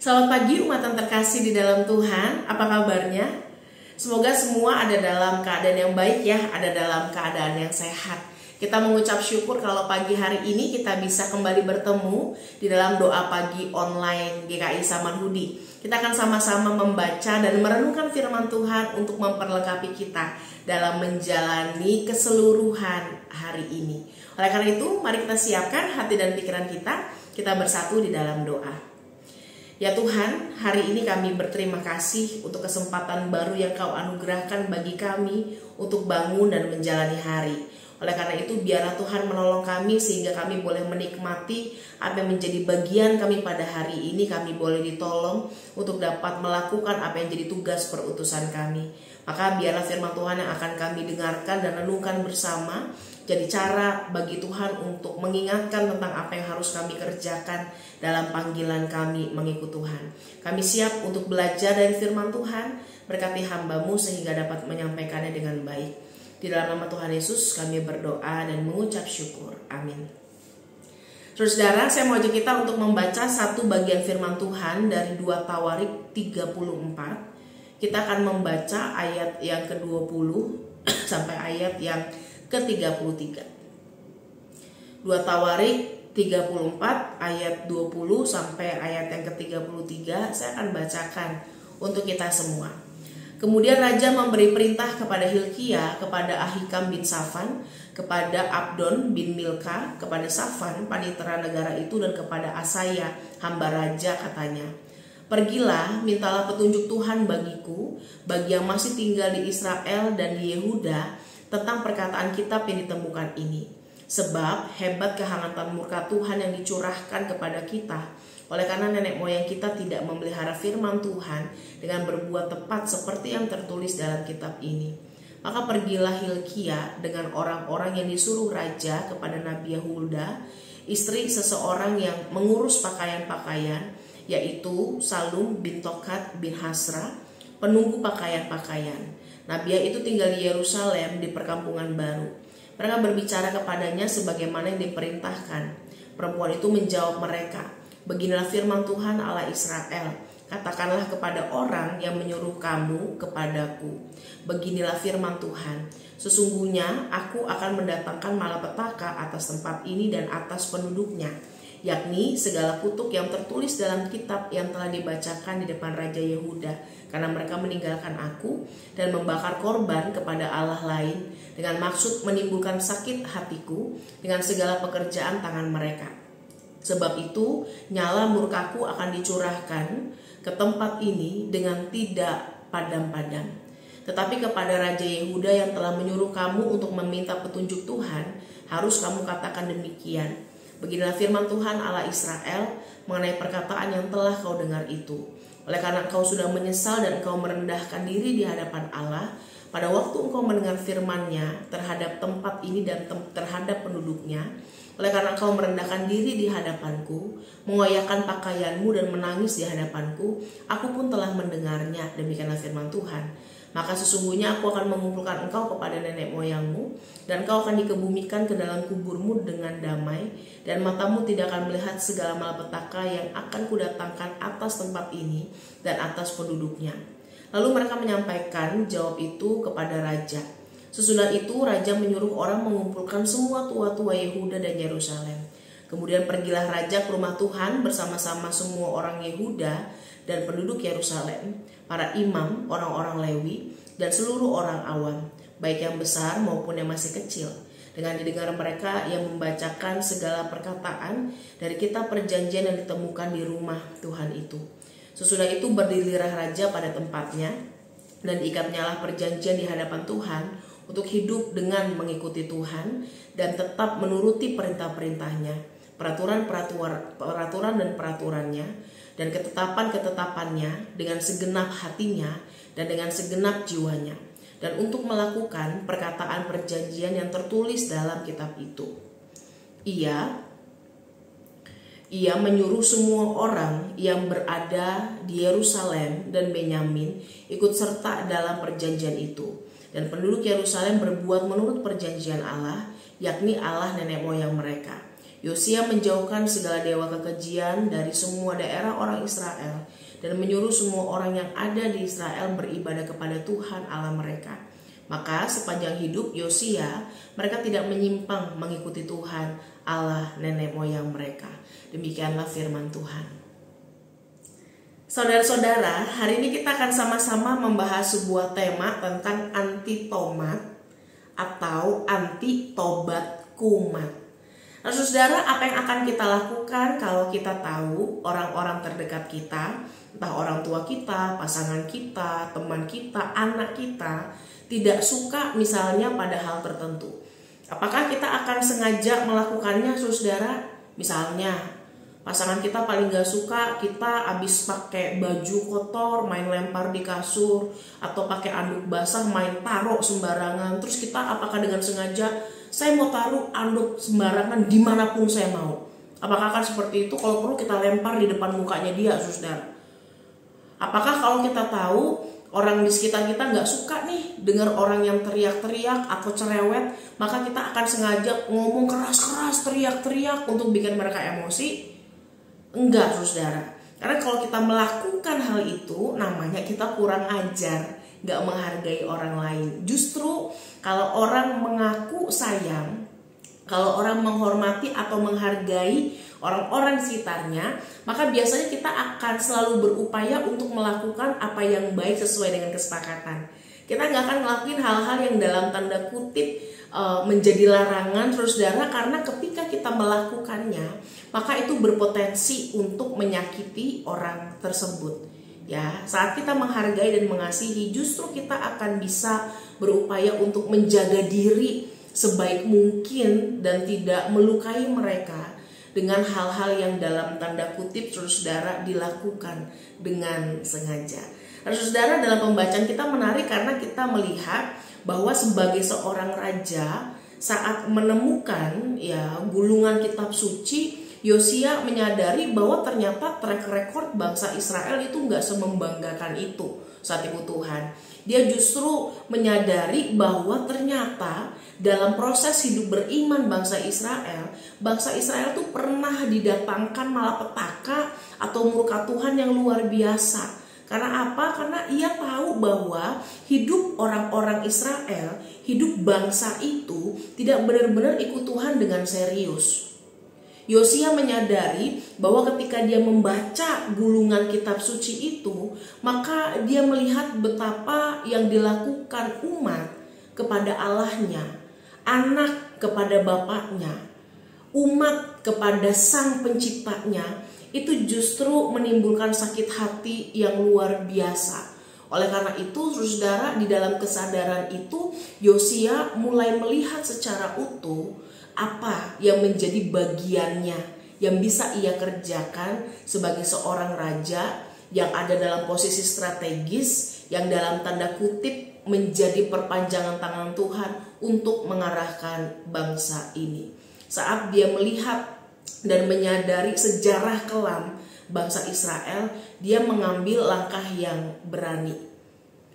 Selamat pagi umat yang terkasih di dalam Tuhan. Apa kabarnya? Semoga semua ada dalam keadaan yang baik ya, ada dalam keadaan yang sehat. Kita mengucap syukur kalau pagi hari ini kita bisa kembali bertemu di dalam doa pagi online GKI Samanhudi. Kita akan sama-sama membaca dan merenungkan firman Tuhan untuk memperlengkapi kita dalam menjalani keseluruhan hari ini. Oleh karena itu, mari kita siapkan hati dan pikiran kita bersatu di dalam doa. Ya Tuhan, hari ini kami berterima kasih untuk kesempatan baru yang Kau anugerahkan bagi kami untuk bangun dan menjalani hari. Oleh karena itu, biarlah Tuhan menolong kami sehingga kami boleh menikmati apa yang menjadi bagian kami pada hari ini. Kami boleh ditolong untuk dapat melakukan apa yang jadi tugas perutusan kami. Maka biarlah firman Tuhan yang akan kami dengarkan dan renungkan bersama jadi cara bagi Tuhan untuk mengingatkan tentang apa yang harus kami kerjakan dalam panggilan kami mengikut Tuhan. Kami siap untuk belajar dari firman Tuhan, berkati hamba-Mu sehingga dapat menyampaikannya dengan baik. Di dalam nama Tuhan Yesus kami berdoa dan mengucap syukur. Amin. Saudara, saya mau ajak kita untuk membaca satu bagian firman Tuhan dari 2 Tawarik 34. Kita akan membaca ayat yang ke-20 sampai ayat yang ke-33. 2 Tawarik 34 ayat 20 sampai ayat yang ke-33 saya akan bacakan untuk kita semua. Kemudian raja memberi perintah kepada Hilkia, kepada Ahikam bin Safan, kepada Abdon bin Milka, kepada Safan panitera negara itu, dan kepada Asaya hamba raja, katanya, "Pergilah, mintalah petunjuk Tuhan bagiku, bagi yang masih tinggal di Israel dan di Yehuda, tentang perkataan kitab yang ditemukan ini. Sebab hebat kehangatan murka Tuhan yang dicurahkan kepada kita, oleh karena nenek moyang kita tidak memelihara firman Tuhan dengan berbuat tepat seperti yang tertulis dalam kitab ini. Maka pergilah Hilkia dengan orang-orang yang disuruh raja kepada Nabi Yehuda, istri seseorang yang mengurus pakaian-pakaian, yaitu Salum bin Tokat bin Hasra, penunggu pakaian-pakaian. Nabiah itu tinggal di Yerusalem di perkampungan baru. Mereka berbicara kepadanya sebagaimana yang diperintahkan. Perempuan itu menjawab mereka, "Beginilah firman Tuhan Allah Israel. Katakanlah kepada orang yang menyuruh kamu kepadaku, beginilah firman Tuhan. Sesungguhnya aku akan mendatangkan malapetaka atas tempat ini dan atas penduduknya, yakni segala kutuk yang tertulis dalam kitab yang telah dibacakan di depan Raja Yehuda, karena mereka meninggalkan aku dan membakar korban kepada Allah lain dengan maksud menimbulkan sakit hatiku dengan segala pekerjaan tangan mereka. Sebab itu nyala murkaku akan dicurahkan ke tempat ini dengan tidak padam-padam. Tetapi kepada Raja Yehuda yang telah menyuruh kamu untuk meminta petunjuk Tuhan, harus kamu katakan demikian. Beginilah firman Tuhan Allah Israel mengenai perkataan yang telah kau dengar itu. Oleh karena engkau sudah menyesal dan engkau merendahkan diri di hadapan Allah, pada waktu engkau mendengar firman-Nya terhadap tempat ini dan terhadap penduduknya, oleh karena engkau merendahkan diri di hadapanku, mengoyakkan pakaianmu dan menangis di hadapanku, aku pun telah mendengarnya, demikianlah firman Tuhan. Maka sesungguhnya aku akan mengumpulkan engkau kepada nenek moyangmu, dan engkau akan dikebumikan ke dalam kuburmu dengan damai, dan matamu tidak akan melihat segala malapetaka yang akan kudatangkan atas tempat ini dan atas penduduknya." Lalu mereka menyampaikan jawab itu kepada raja. Sesudah itu raja menyuruh orang mengumpulkan semua tua-tua Yehuda dan Yerusalem. Kemudian pergilah raja ke rumah Tuhan bersama-sama semua orang Yehuda dan penduduk Yerusalem, para imam, orang-orang Lewi, dan seluruh orang awam, baik yang besar maupun yang masih kecil. Dengan didengar mereka yang membacakan segala perkataan dari kitab perjanjian yang ditemukan di rumah Tuhan itu. Sesudah itu berdirilah raja pada tempatnya, dan diikatnyalah perjanjian di hadapan Tuhan untuk hidup dengan mengikuti Tuhan dan tetap menuruti perintah-perintahnya, peraturan dan peraturannya, dan ketetapan-ketetapannya dengan segenap hatinya dan dengan segenap jiwanya, dan untuk melakukan perkataan perjanjian yang tertulis dalam kitab itu. Ia menyuruh semua orang yang berada di Yerusalem dan Benyamin ikut serta dalam perjanjian itu, dan penduduk Yerusalem berbuat menurut perjanjian Allah, yakni Allah nenek moyang mereka. Yosia menjauhkan segala dewa kekejian dari semua daerah orang Israel dan menyuruh semua orang yang ada di Israel beribadah kepada Tuhan Allah mereka. Maka sepanjang hidup Yosia, mereka tidak menyimpang mengikuti Tuhan Allah nenek moyang mereka. Demikianlah firman Tuhan. Saudara-saudara, hari ini kita akan sama-sama membahas sebuah tema tentang anti tomat atau anti tobat kumat. Nah, saudara, apa yang akan kita lakukan kalau kita tahu orang-orang terdekat kita, entah orang tua kita, pasangan kita, teman kita, anak kita, tidak suka misalnya pada hal tertentu? Apakah kita akan sengaja melakukannya, saudara? Misalnya, pasangan kita paling gak suka kita abis pakai baju kotor, main lempar di kasur, atau pakai anduk basah, main taruh sembarangan. Terus kita apakah dengan sengaja, saya mau taruh anduk sembarangan dimanapun saya mau? Apakah akan seperti itu? Kalau perlu kita lempar di depan mukanya dia, saudara. Apakah kalau kita tahu orang di sekitar kita gak suka nih dengar orang yang teriak-teriak atau cerewet, maka kita akan sengaja ngomong keras-keras, teriak-teriak untuk bikin mereka emosi? Enggak, saudara. Karena kalau kita melakukan hal itu, namanya kita kurang ajar, gak menghargai orang lain. Justru kalau orang mengaku sayang, kalau orang menghormati atau menghargai orang-orang di sekitarnya, maka biasanya kita akan selalu berupaya untuk melakukan apa yang baik sesuai dengan kesepakatan. Kita gak akan ngelakuin hal-hal yang dalam tanda kutip menjadi larangan, saudara, karena ketika kita melakukannya, maka itu berpotensi untuk menyakiti orang tersebut. Ya, saat kita menghargai dan mengasihi, justru kita akan bisa berupaya untuk menjaga diri sebaik mungkin dan tidak melukai mereka dengan hal-hal yang dalam tanda kutip, saudara, dilakukan dengan sengaja. Nah, saudara, dalam pembacaan kita menarik karena kita melihat bahwa sebagai seorang raja, saat menemukan gulungan kitab suci, Yosia menyadari bahwa ternyata track record bangsa Israel itu gak semembanggakan itu saat ikut Tuhan. Dia justru menyadari bahwa ternyata dalam proses hidup beriman bangsa Israel tuh pernah didatangkan malapetaka atau murka Tuhan yang luar biasa. Karena apa? Karena ia tahu bahwa hidup orang-orang Israel, hidup bangsa itu tidak benar-benar ikut Tuhan dengan serius. Yosia menyadari bahwa ketika dia membaca gulungan kitab suci itu, maka dia melihat betapa yang dilakukan umat kepada Allahnya, anak kepada bapaknya, umat kepada sang penciptanya, itu justru menimbulkan sakit hati yang luar biasa. Oleh karena itu, saudara, di dalam kesadaran itu, Yosia mulai melihat secara utuh apa yang menjadi bagiannya yang bisa ia kerjakan sebagai seorang raja yang ada dalam posisi strategis, yang dalam tanda kutip menjadi perpanjangan tangan Tuhan untuk mengarahkan bangsa ini. Saat dia melihat dan menyadari sejarah kelam bangsa Israel, dia mengambil langkah yang berani.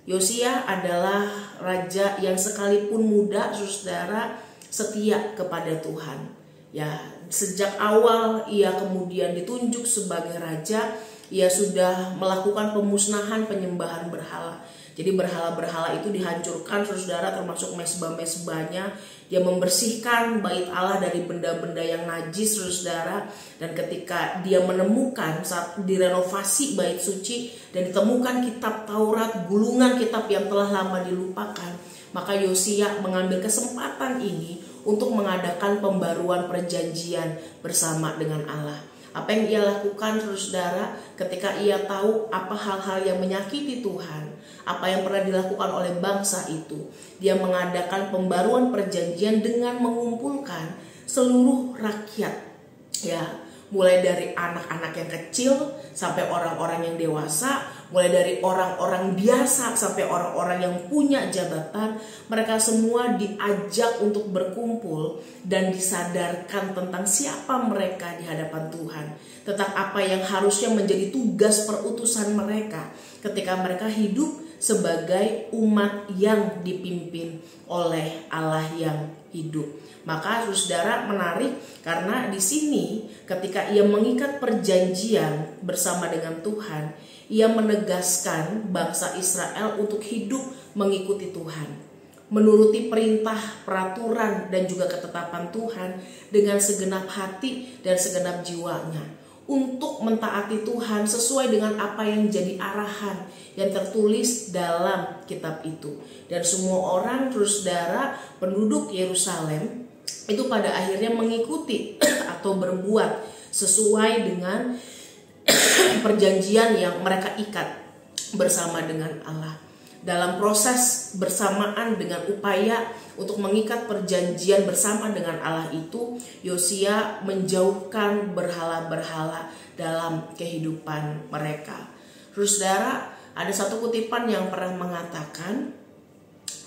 Yosia adalah raja yang sekalipun muda, saudara, setia kepada Tuhan. Ya, sejak awal ia kemudian ditunjuk sebagai raja, ia sudah melakukan pemusnahan penyembahan berhala. Jadi berhala-berhala itu dihancurkan, saudara, termasuk mesbah-mesbahnya. Dia membersihkan bait Allah dari benda-benda yang najis, saudara. Dan ketika dia menemukan saat direnovasi bait suci dan ditemukan kitab Taurat, gulungan kitab yang telah lama dilupakan, maka Yosia mengambil kesempatan ini untuk mengadakan pembaruan perjanjian bersama dengan Allah. Apa yang ia lakukan, saudara, ketika ia tahu apa hal-hal yang menyakiti Tuhan, apa yang pernah dilakukan oleh bangsa itu, dia mengadakan pembaruan perjanjian dengan mengumpulkan seluruh rakyat, ya, mulai dari anak-anak yang kecil sampai orang-orang yang dewasa, mulai dari orang-orang biasa sampai orang-orang yang punya jabatan. Mereka semua diajak untuk berkumpul dan disadarkan tentang siapa mereka di hadapan Tuhan, tentang apa yang harusnya menjadi tugas perutusan mereka ketika mereka hidup sebagai umat yang dipimpin oleh Allah yang hidup. Maka saudara menarik karena di sini ketika ia mengikat perjanjian bersama dengan Tuhan, ia menegaskan bangsa Israel untuk hidup mengikuti Tuhan, menuruti perintah, peraturan, dan juga ketetapan Tuhan dengan segenap hati dan segenap jiwanya, untuk mentaati Tuhan sesuai dengan apa yang jadi arahan yang tertulis dalam kitab itu. Dan semua orang, saudara, penduduk Yerusalem itu pada akhirnya mengikuti atau berbuat sesuai dengan perjanjian yang mereka ikat bersama dengan Allah. Dalam proses bersamaan dengan upaya untuk mengikat perjanjian bersama dengan Allah itu, Yosia menjauhkan berhala-berhala dalam kehidupan mereka. Saudara, ada satu kutipan yang pernah mengatakan,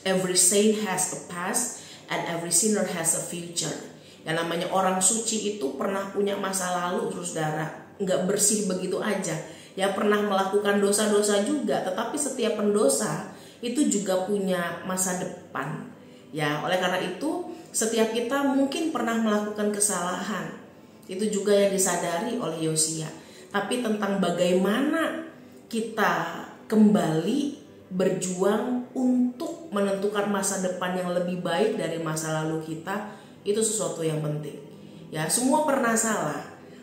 every saint has a past and every sinner has a future. Yang namanya orang suci itu pernah punya masa lalu, saudara. Nggak bersih begitu aja. Ya pernah melakukan dosa-dosa juga, tetapi setiap pendosa itu juga punya masa depan. Ya, oleh karena itu setiap kita mungkin pernah melakukan kesalahan. Itu juga yang disadari oleh Yosia. Tapi tentang bagaimana kita kembali berjuang untuk menentukan masa depan yang lebih baik dari masa lalu kita, itu sesuatu yang penting. Ya, semua pernah salah,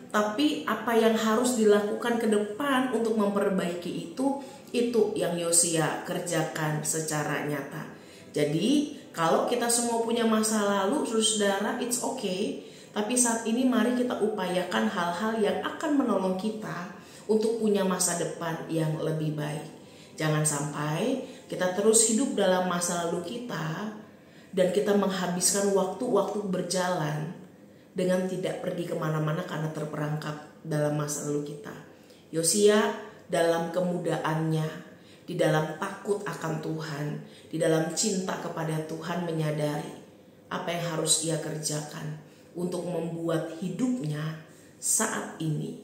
tapi apa yang harus dilakukan ke depan untuk memperbaiki itu yang Yosia kerjakan secara nyata. Jadi kalau kita semua punya masa lalu, saudara, it's okay. Tapi saat ini mari kita upayakan hal-hal yang akan menolong kita untuk punya masa depan yang lebih baik. Jangan sampai kita terus hidup dalam masa lalu kita dan kita menghabiskan waktu-waktu berjalan dengan tidak pergi kemana-mana karena terperangkap dalam masa lalu kita. Yosia dalam kemudaannya, di dalam takut akan Tuhan, di dalam cinta kepada Tuhan, menyadari apa yang harus ia kerjakan untuk membuat hidupnya saat ini,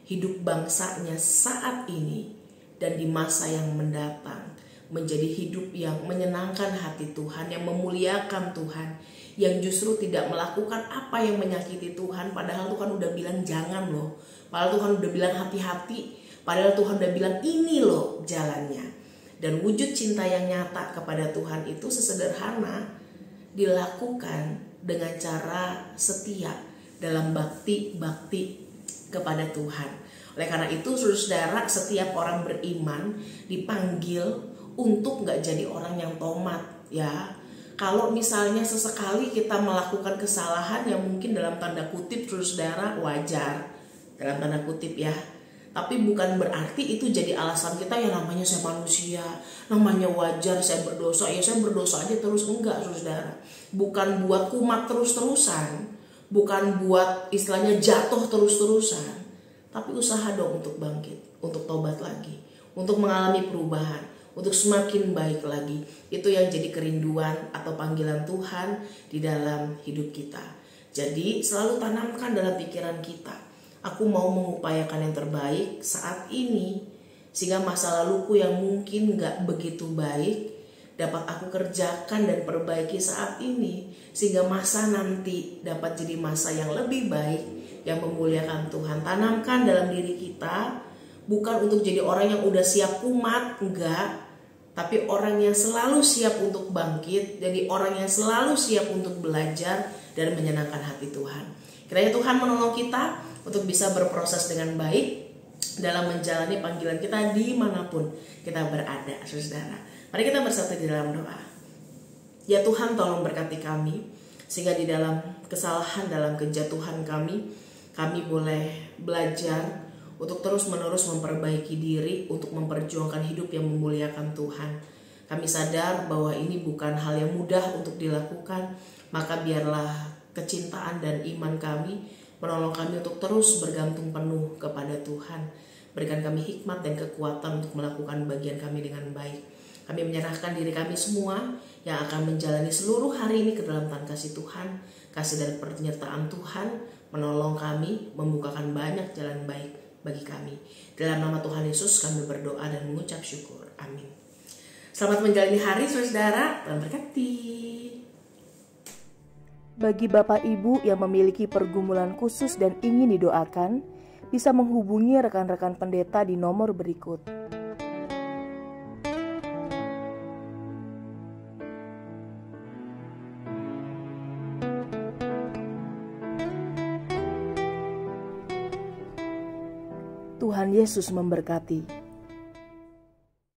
hidup bangsanya saat ini, dan di masa yang mendatang menjadi hidup yang menyenangkan hati Tuhan, yang memuliakan Tuhan, yang justru tidak melakukan apa yang menyakiti Tuhan. Padahal Tuhan udah bilang jangan loh, padahal Tuhan udah bilang hati-hati, padahal Tuhan udah bilang ini loh jalannya. Dan wujud cinta yang nyata kepada Tuhan itu sesederhana dilakukan dengan cara setia dalam bakti kepada Tuhan. Oleh karena itu saudara, setiap orang beriman dipanggil untuk gak jadi orang yang tomat, ya. Kalau misalnya sesekali kita melakukan kesalahan yang mungkin dalam tanda kutip, saudara, wajar, dalam tanda kutip ya, tapi bukan berarti itu jadi alasan kita, ya namanya saya manusia, namanya wajar, saya berdosa, ya saya berdosa aja terus. Enggak, saudara. Bukan buat kumat terus-terusan, bukan buat istilahnya jatuh terus-terusan, tapi usaha dong untuk bangkit, untuk tobat lagi, untuk mengalami perubahan, untuk semakin baik lagi. Itu yang jadi kerinduan atau panggilan Tuhan di dalam hidup kita. Jadi selalu tanamkan dalam pikiran kita, aku mau mengupayakan yang terbaik saat ini, sehingga masa laluku yang mungkin gak begitu baik dapat aku kerjakan dan perbaiki saat ini, sehingga masa nanti dapat jadi masa yang lebih baik, yang memuliakan Tuhan. Tanamkan dalam diri kita, bukan untuk jadi orang yang udah siap kumat, enggak, tapi orang yang selalu siap untuk bangkit, jadi orang yang selalu siap untuk belajar dan menyenangkan hati Tuhan. Kiranya Tuhan menolong kita untuk bisa berproses dengan baik dalam menjalani panggilan kita dimanapun kita berada, saudara. Mari kita bersatu di dalam doa. Ya Tuhan, tolong berkati kami, sehingga di dalam kesalahan, dalam kejatuhan kami boleh belajar untuk terus-menerus memperbaiki diri, untuk memperjuangkan hidup yang memuliakan Tuhan. Kami sadar bahwa ini bukan hal yang mudah untuk dilakukan, maka biarlah kecintaan dan iman kami menolong kami untuk terus bergantung penuh kepada Tuhan. Berikan kami hikmat dan kekuatan untuk melakukan bagian kami dengan baik. Kami menyerahkan diri kami semua yang akan menjalani seluruh hari ini ke dalam tangan kasih Tuhan. Kasih dan penyertaan Tuhan menolong kami, membukakan banyak jalan baik bagi kami. Dalam nama Tuhan Yesus kami berdoa dan mengucap syukur. Amin. Selamat menjalani hari, saudara. Tuhan berkati. Bagi Bapak Ibu yang memiliki pergumulan khusus dan ingin didoakan, bisa menghubungi rekan-rekan pendeta di nomor berikut. Tuhan Yesus memberkati.